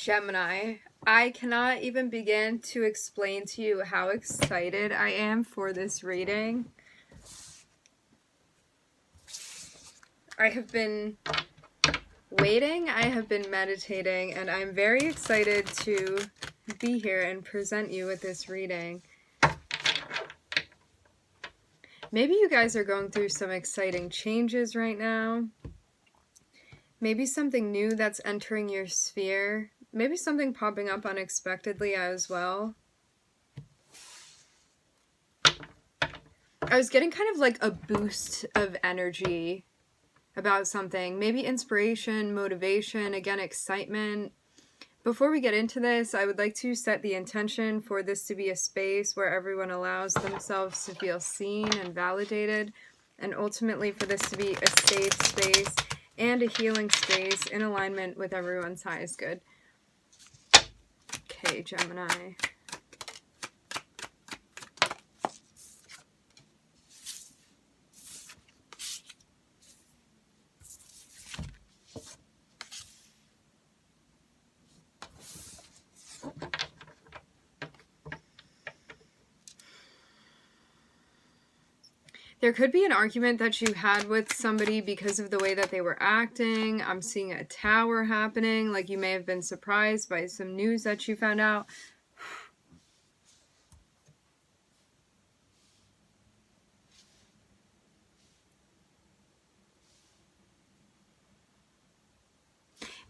Gemini, I cannot even begin to explain to you how excited I am for this reading. I have been waiting, I have been meditating, and I'm very excited to be here and present you with this reading. Maybe you guys are going through some exciting changes right now. Maybe something new that's entering your sphere. Maybe something popping up unexpectedly as well. I was getting kind of like a boost of energy about something. Maybe inspiration, motivation, again, excitement. Before we get into this, I would like to set the intention for this to be a space where everyone allows themselves to feel seen and validated, and ultimately for this to be a safe space and a healing space in alignment with everyone's highest good. Okay, Gemini. There could be an argument that you had with somebody because of the way that they were acting. I'm seeing a tower happening, like you may have been surprised by some news that you found out.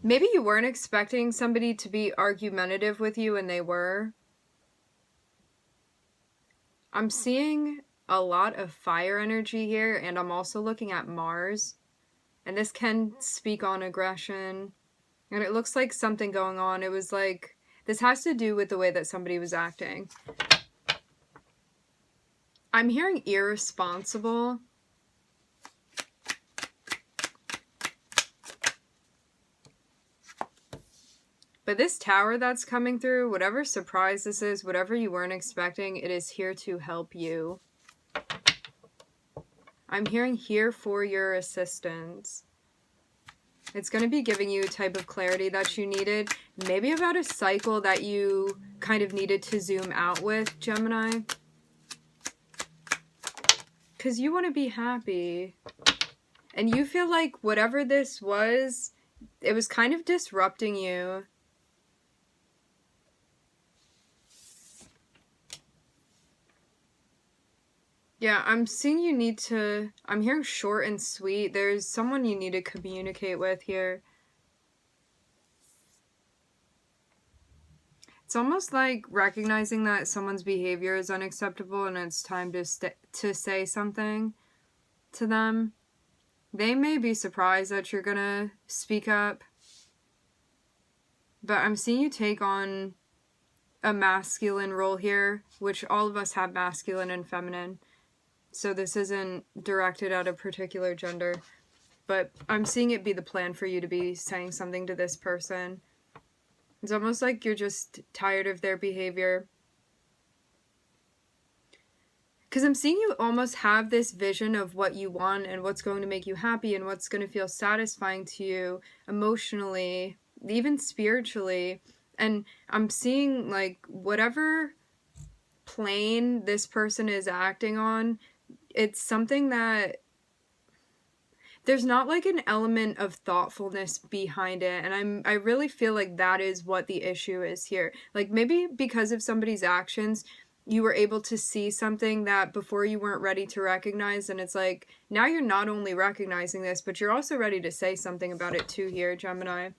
Maybe you weren't expecting somebody to be argumentative with you and they were. I'm seeing a lot of fire energy here, and I'm also looking at Mars. And this can speak on aggression. And it looks like something going on. It was like, this has to do with the way that somebody was acting. I'm hearing irresponsible. But this tower that's coming through, whatever surprise this is, whatever you weren't expecting, it is here to help you. I'm hearing here for your assistance. It's going to be giving you a type of clarity that you needed. Maybe about a cycle that you kind of needed to zoom out with, Gemini. Because you want to be happy. And you feel like whatever this was, it was kind of disrupting you. Yeah, I'm seeing you need to... I'm hearing short and sweet. There's someone you need to communicate with here. It's almost like recognizing that someone's behavior is unacceptable and it's time to say something to them. They may be surprised that you're gonna speak up. But I'm seeing you take on a masculine role here, which all of us have masculine and feminine. So this isn't directed at a particular gender, but I'm seeing it be the plan for you to be saying something to this person. It's almost like you're just tired of their behavior. Because I'm seeing you almost have this vision of what you want and what's going to make you happy and what's going to feel satisfying to you emotionally, even spiritually. And I'm seeing like whatever plane this person is acting on, it's something that there's not like an element of thoughtfulness behind it. And I really feel like that is what the issue is here. Like maybe because of somebody's actions, you were able to see something that before you weren't ready to recognize. And it's like, now you're not only recognizing this, but you're also ready to say something about it too here, Gemini.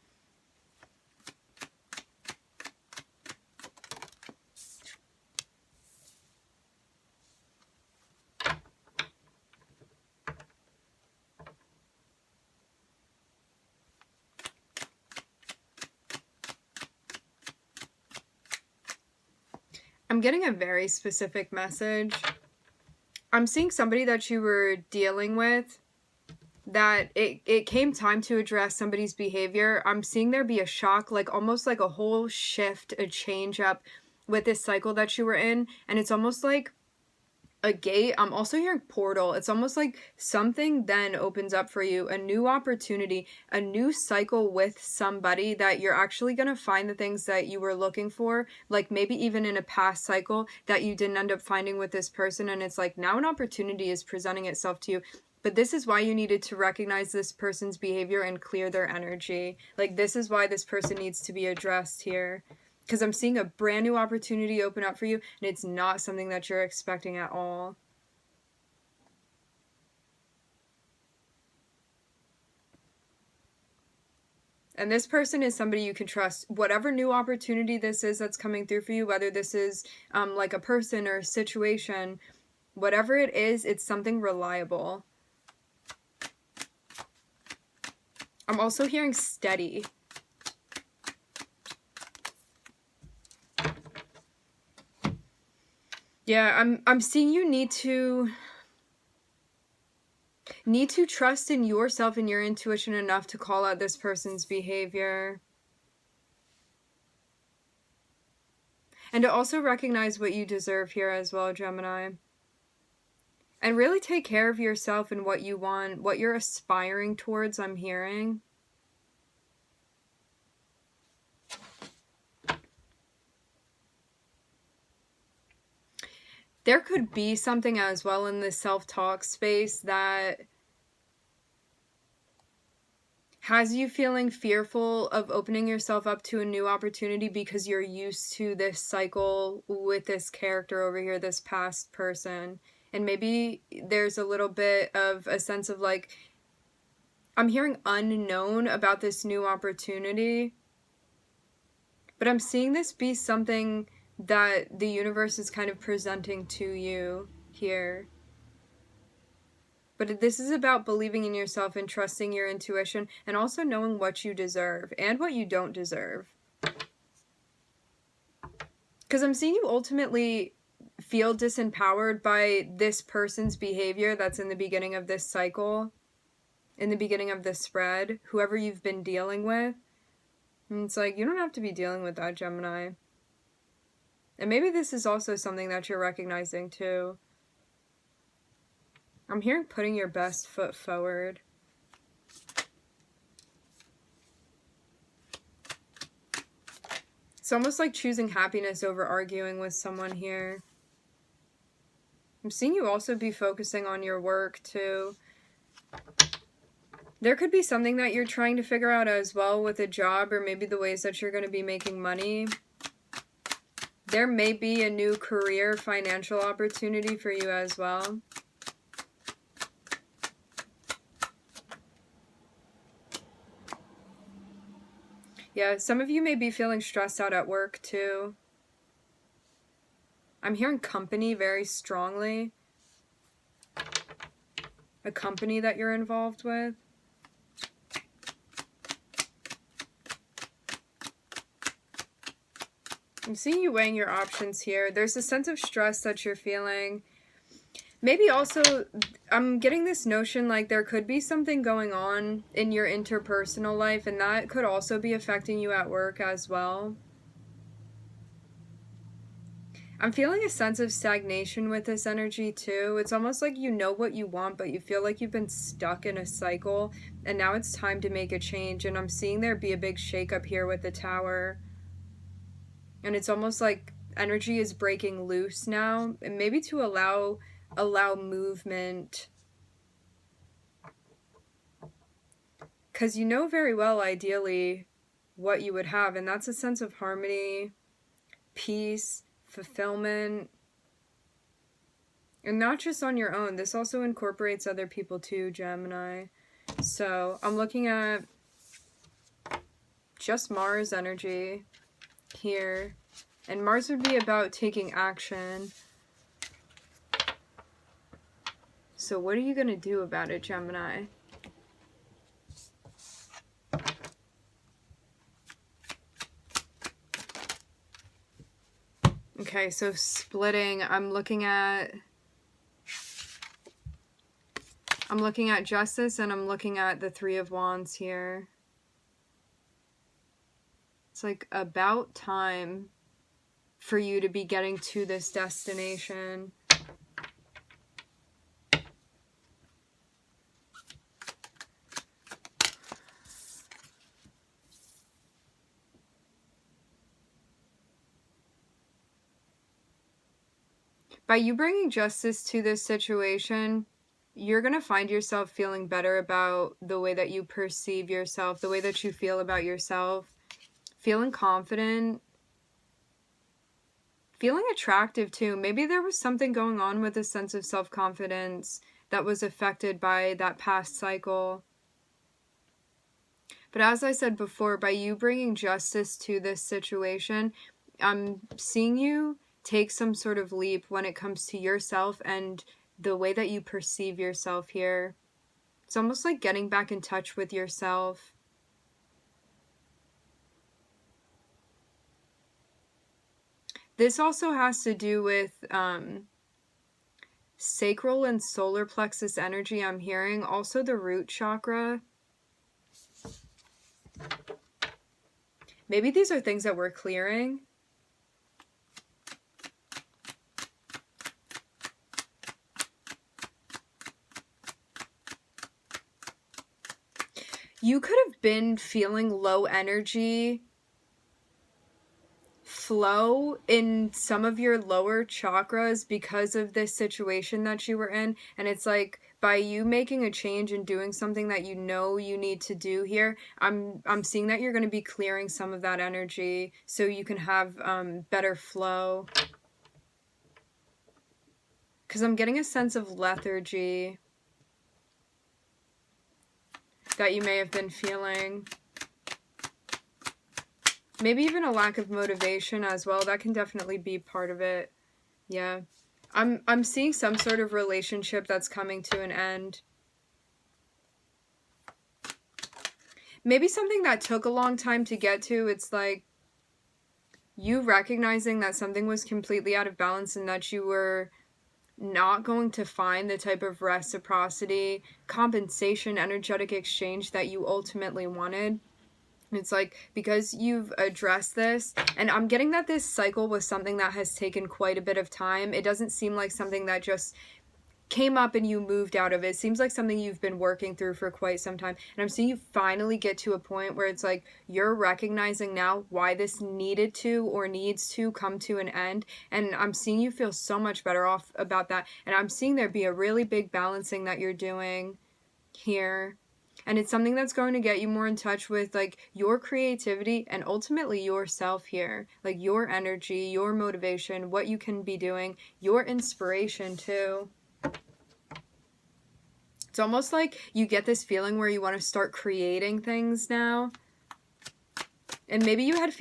I'm getting a very specific message. I'm seeing somebody that you were dealing with, that it came time to address somebody's behavior. I'm seeing there be a shock, like almost like a whole shift, a change up with this cycle that you were in. And it's almost like a gate. I'm also hearing portal. It's almost like something then opens up for you, a new opportunity, a new cycle with somebody that you're actually going to find the things that you were looking for, like maybe even in a past cycle that you didn't end up finding with this person, and it's like now an opportunity is presenting itself to you. But this is why you needed to recognize this person's behavior and clear their energy. Like, this is why this person needs to be addressed here. Because I'm seeing a brand new opportunity open up for you, and it's not something that you're expecting at all. And this person is somebody you can trust. Whatever new opportunity this is that's coming through for you, whether this is like a person or a situation, whatever it is, it's something reliable. I'm also hearing steady. Yeah, I'm seeing you need to trust in yourself and your intuition enough to call out this person's behavior. And to also recognize what you deserve here as well, Gemini. And really take care of yourself and what you want, what you're aspiring towards, I'm hearing. There could be something as well in this self-talk space that has you feeling fearful of opening yourself up to a new opportunity because you're used to this cycle with this character over here, this past person. And maybe there's a little bit of a sense of like, I'm hearing unknown about this new opportunity. But I'm seeing this be something that the universe is kind of presenting to you here. But this is about believing in yourself and trusting your intuition and also knowing what you deserve and what you don't deserve. Because I'm seeing you ultimately feel disempowered by this person's behavior that's in the beginning of this cycle, in the beginning of this spread, whoever you've been dealing with. And it's like, you don't have to be dealing with that, Gemini. And maybe this is also something that you're recognizing too. I'm hearing putting your best foot forward. It's almost like choosing happiness over arguing with someone here. I'm seeing you also be focusing on your work too. There could be something that you're trying to figure out as well with a job, or maybe the ways that you're going to be making money. There may be a new career financial opportunity for you as well. Yeah, some of you may be feeling stressed out at work too. I'm hearing company very strongly. A company that you're involved with. I'm seeing you weighing your options here. There's a sense of stress that you're feeling. Maybe also, I'm getting this notion like there could be something going on in your interpersonal life, and that could also be affecting you at work as well. I'm feeling a sense of stagnation with this energy too. It's almost like you know what you want, but you feel like you've been stuck in a cycle, and now it's time to make a change. And I'm seeing there be a big shakeup here with the Tower. And it's almost like energy is breaking loose now, and maybe to allow movement. Because you know very well, ideally, what you would have, and that's a sense of harmony, peace, fulfillment. And not just on your own. This also incorporates other people too, Gemini. So I'm looking at just Mars energy here. And Mars would be about taking action. So what are you going to do about it, Gemini? Okay, so splitting, I'm looking at justice, and I'm looking at the Three of Wands here. It's like about time for you to be getting to this destination. By you bringing justice to this situation, you're going to find yourself feeling better about the way that you perceive yourself, the way that you feel about yourself, feeling confident, feeling attractive too. Maybe there was something going on with a sense of self-confidence that was affected by that past cycle. But as I said before, by you bringing justice to this situation, I'm seeing you take some sort of leap when it comes to yourself and the way that you perceive yourself here. It's almost like getting back in touch with yourself. This also has to do with sacral and solar plexus energy, I'm hearing. Also the root chakra. Maybe these are things that we're clearing. You could have been feeling low energy flow in some of your lower chakras because of this situation that you were in, and it's like by you making a change and doing something that you know you need to do here, I'm seeing that you're going to be clearing some of that energy so you can have better flow, because I'm getting a sense of lethargy that you may have been feeling. Maybe even a lack of motivation as well. That can definitely be part of it. Yeah. I'm seeing some sort of relationship that's coming to an end. Maybe something that took a long time to get to. It's like you recognizing that something was completely out of balance and that you were not going to find the type of reciprocity, compensation, energetic exchange that you ultimately wanted. It's like, because you've addressed this, and I'm getting that this cycle was something that has taken quite a bit of time. It doesn't seem like something that just came up and you moved out of it. It seems like something you've been working through for quite some time. And I'm seeing you finally get to a point where it's like you're recognizing now why this needed to or needs to come to an end. And I'm seeing you feel so much better off about that. And I'm seeing there be a really big balancing that you're doing here. And it's something that's going to get you more in touch with like your creativity and ultimately yourself here. Like your energy, your motivation, what you can be doing, your inspiration too. It's almost like you get this feeling where you want to start creating things now. And maybe you had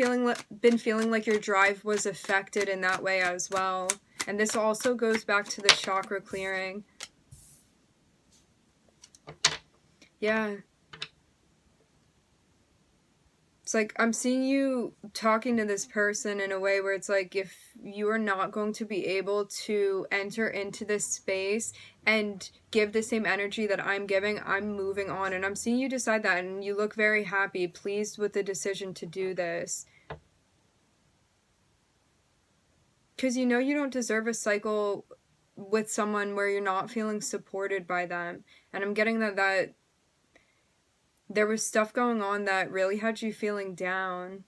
been feeling like your drive was affected in that way as well. And this also goes back to the chakra clearing. Yeah. It's like I'm seeing you talking to this person in a way where it's like if you are not going to be able to enter into this space and give the same energy that I'm giving, I'm moving on. And I'm seeing you decide that, and you look very happy, pleased with the decision to do this. Because you know you don't deserve a cycle with someone where you're not feeling supported by them. And I'm getting that there was stuff going on that really had you feeling down.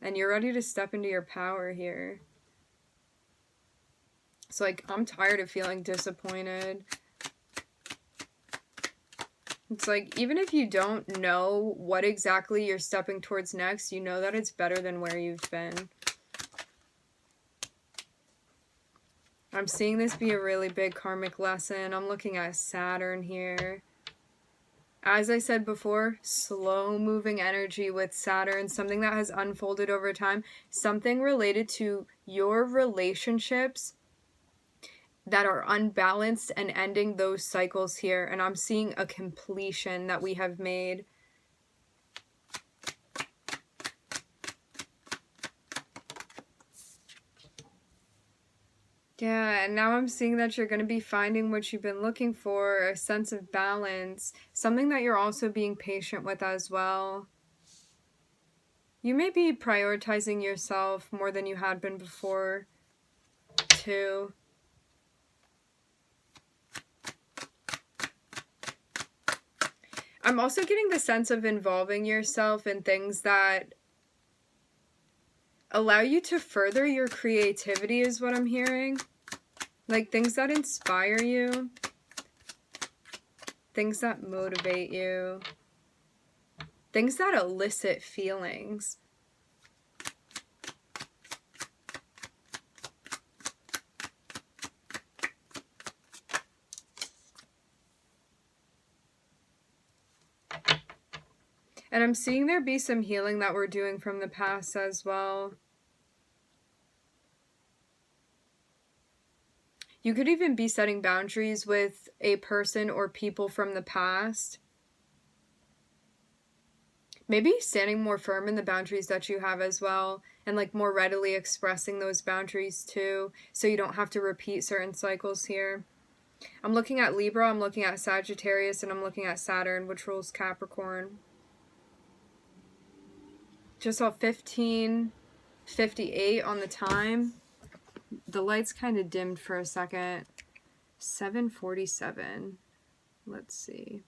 And you're ready to step into your power here. It's like, I'm tired of feeling disappointed. It's like, even if you don't know what exactly you're stepping towards next, you know that it's better than where you've been. I'm seeing this be a really big karmic lesson. I'm looking at Saturn here. As I said before, slow-moving energy with Saturn, something that has unfolded over time, something related to your relationships that are unbalanced and ending those cycles here. And I'm seeing a completion that we have made. Yeah, and now I'm seeing that you're going to be finding what you've been looking for, a sense of balance, something that you're also being patient with as well. You may be prioritizing yourself more than you had been before, too. I'm also getting the sense of involving yourself in things that allow you to further your creativity is what I'm hearing. Like things that inspire you, things that motivate you, things that elicit feelings. And I'm seeing there be some healing that we're doing from the past as well. You could even be setting boundaries with a person or people from the past. Maybe standing more firm in the boundaries that you have as well, and like more readily expressing those boundaries too, so you don't have to repeat certain cycles here. I'm looking at Libra, I'm looking at Sagittarius, and I'm looking at Saturn, which rules Capricorn. Just saw 15:58 on the time. The lights kind of dimmed for a second. 7:47. Let's see.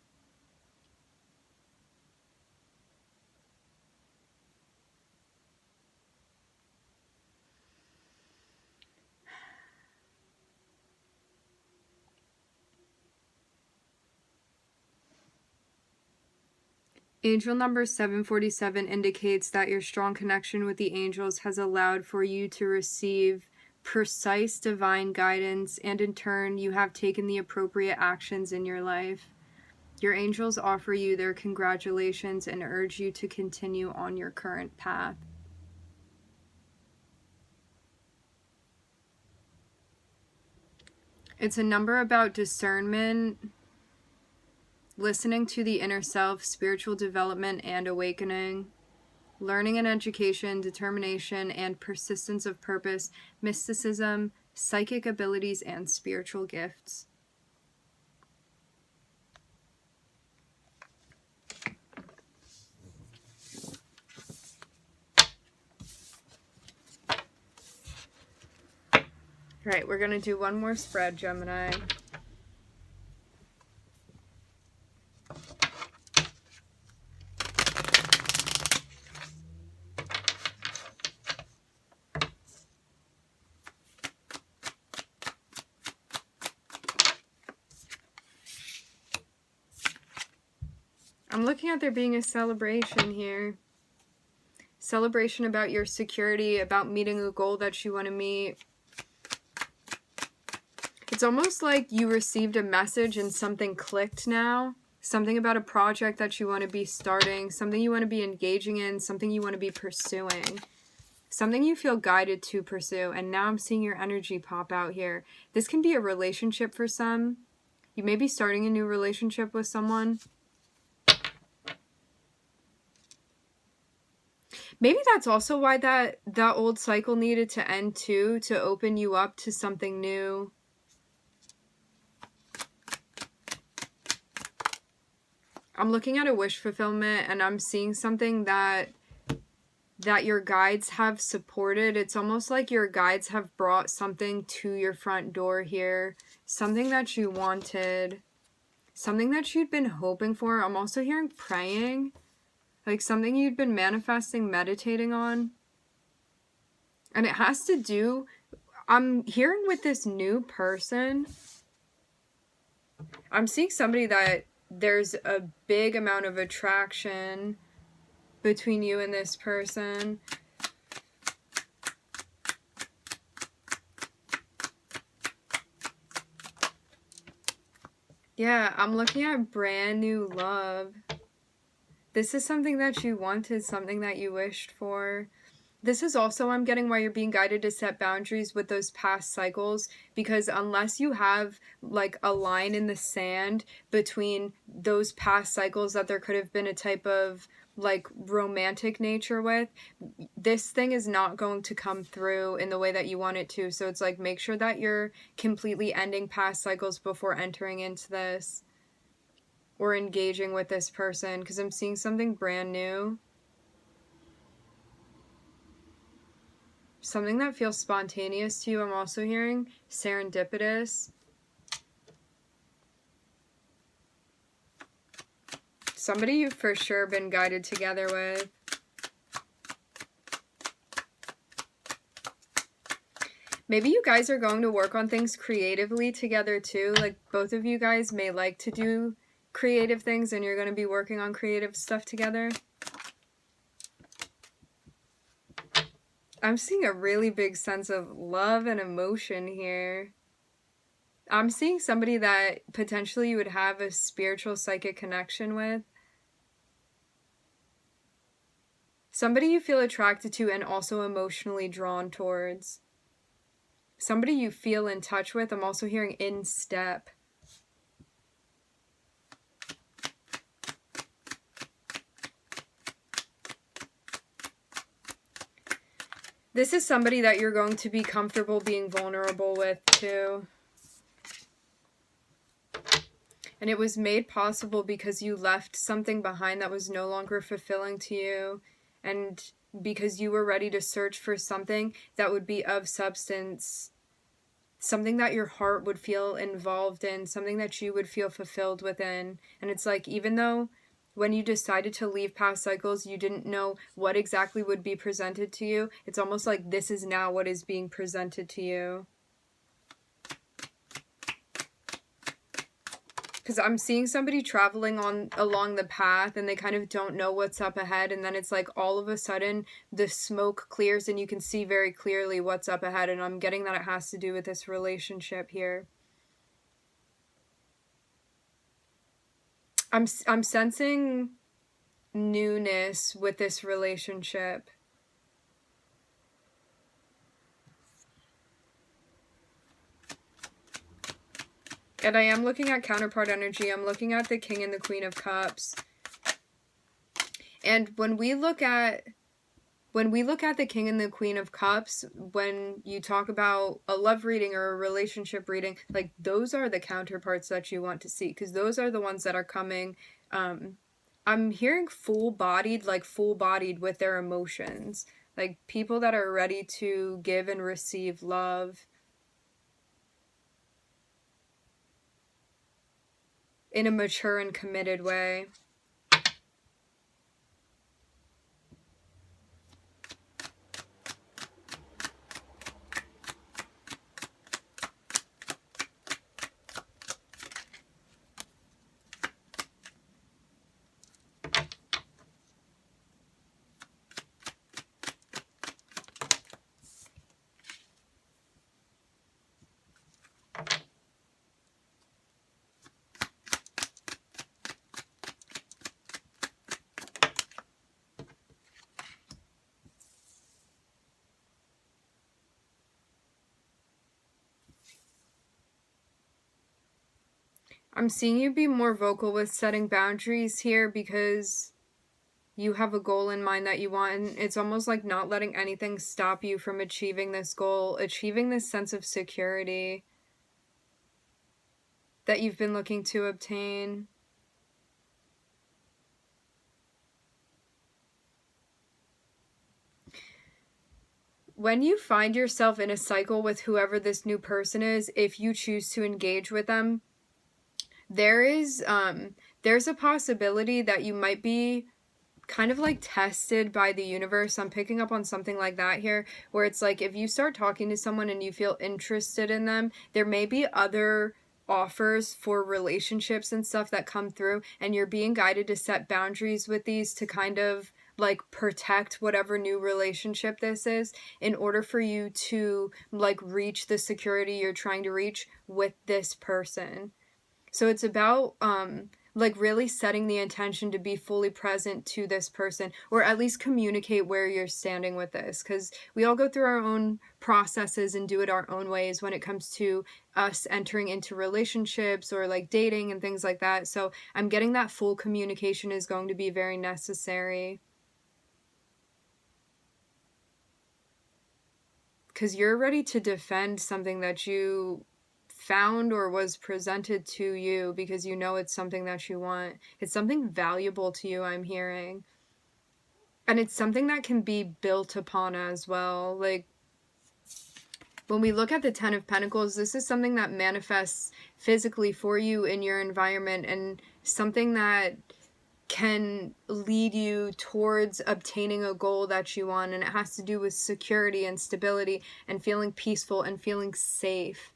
Angel number 747 indicates that your strong connection with the angels has allowed for you to receive precise divine guidance, and in turn, you have taken the appropriate actions in your life. Your angels offer you their congratulations and urge you to continue on your current path. It's a number about discernment, listening to the inner self, spiritual development and awakening, learning and education, determination and persistence of purpose, mysticism, psychic abilities, and spiritual gifts. All right, we're going to do one more spread, Gemini. I'm looking at there being a celebration here. Celebration about your security, about meeting a goal that you want to meet. It's almost like you received a message and something clicked now. Something about a project that you want to be starting, something you want to be engaging in, something you want to be pursuing. Something you feel guided to pursue. And now I'm seeing your energy pop out here. This can be a relationship for some. You may be starting a new relationship with someone. Maybe that's also why that old cycle needed to end too, to open you up to something new. I'm looking at a wish fulfillment and I'm seeing something that your guides have supported. It's almost like your guides have brought something to your front door here. Something that you wanted. Something that you'd been hoping for. I'm also hearing praying. Like something you'd been manifesting, meditating on. And it has to do, I'm hearing with this new person, I'm seeing somebody that there's a big amount of attraction between you and this person. Yeah, I'm looking at brand new love. This is something that you wanted, something that you wished for. This is also, I'm getting, why you're being guided to set boundaries with those past cycles, because unless you have like a line in the sand between those past cycles that there could have been a type of like romantic nature with, this thing is not going to come through in the way that you want it to. So it's like, make sure that you're completely ending past cycles before entering into this or engaging with this person, because I'm seeing something brand new. Something that feels spontaneous to you. I'm also hearing serendipitous. Somebody you've for sure been guided together with. Maybe you guys are going to work on things creatively together too. Like both of you guys may like to do creative things and you're going to be working on creative stuff together. I'm seeing a really big sense of love and emotion here. I'm seeing somebody that potentially you would have a spiritual psychic connection with. Somebody you feel attracted to and also emotionally drawn towards. Somebody you feel in touch with. I'm also hearing in step. This is somebody that you're going to be comfortable being vulnerable with too. And it was made possible because you left something behind that was no longer fulfilling to you. And because you were ready to search for something that would be of substance, something that your heart would feel involved in, something that you would feel fulfilled within. And it's like, even though when you decided to leave past cycles, you didn't know what exactly would be presented to you, it's almost like this is now what is being presented to you. Because I'm seeing somebody traveling along the path and they kind of don't know what's up ahead, and then it's like all of a sudden the smoke clears and you can see very clearly what's up ahead, and I'm getting that it has to do with this relationship here. I'm sensing newness with this relationship. And I am looking at counterpart energy. I'm looking at the King and the Queen of Cups. And when we look at the King and the Queen of Cups, when you talk about a love reading or a relationship reading, like those are the counterparts that you want to see, because those are the ones that are coming. I'm hearing full-bodied with their emotions, like people that are ready to give and receive love in a mature and committed way. I'm seeing you be more vocal with setting boundaries here because you have a goal in mind that you want, and it's almost like not letting anything stop you from achieving this goal, achieving this sense of security that you've been looking to obtain. When you find yourself in a cycle with whoever this new person is, if you choose to engage with them, there's a possibility that you might be kind of like tested by the universe. I'm picking up on something like that here, where it's like if you start talking to someone and you feel interested in them, there may be other offers for relationships and stuff that come through, and you're being guided to set boundaries with these to kind of like protect whatever new relationship this is, in order for you to like reach the security you're trying to reach with this person. So it's about like really setting the intention to be fully present to this person, or at least communicate where you're standing with this, because we all go through our own processes and do it our own ways when it comes to us entering into relationships or like dating and things like that. So I'm getting that full communication is going to be very necessary, because you're ready to defend something that you found or was presented to you, because you know it's something that you want. It's something valuable to you, I'm hearing. And it's something that can be built upon as well. Like, when we look at the Ten of Pentacles, this is something that manifests physically for you in your environment, and something that can lead you towards obtaining a goal that you want, and it has to do with security and stability and feeling peaceful and feeling safe,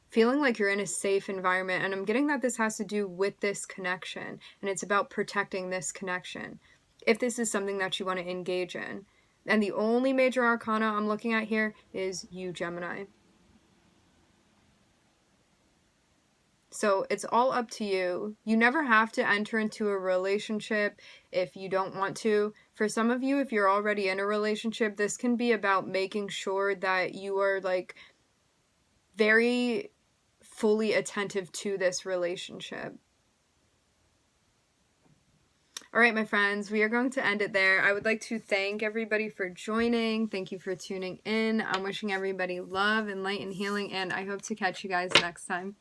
feeling like you're in a safe environment. And I'm getting that this has to do with this connection, and it's about protecting this connection if this is something that you want to engage in. And the only major arcana I'm looking at here is you, Gemini. So it's all up to you. You never have to enter into a relationship if you don't want to. For some of you, if you're already in a relationship, this can be about making sure that you are like very fully attentive to this relationship. All right, my friends, we are going to end it there. I would like to thank everybody for joining. Thank you for tuning in. I'm wishing everybody love and light and healing, and I hope to catch you guys next time.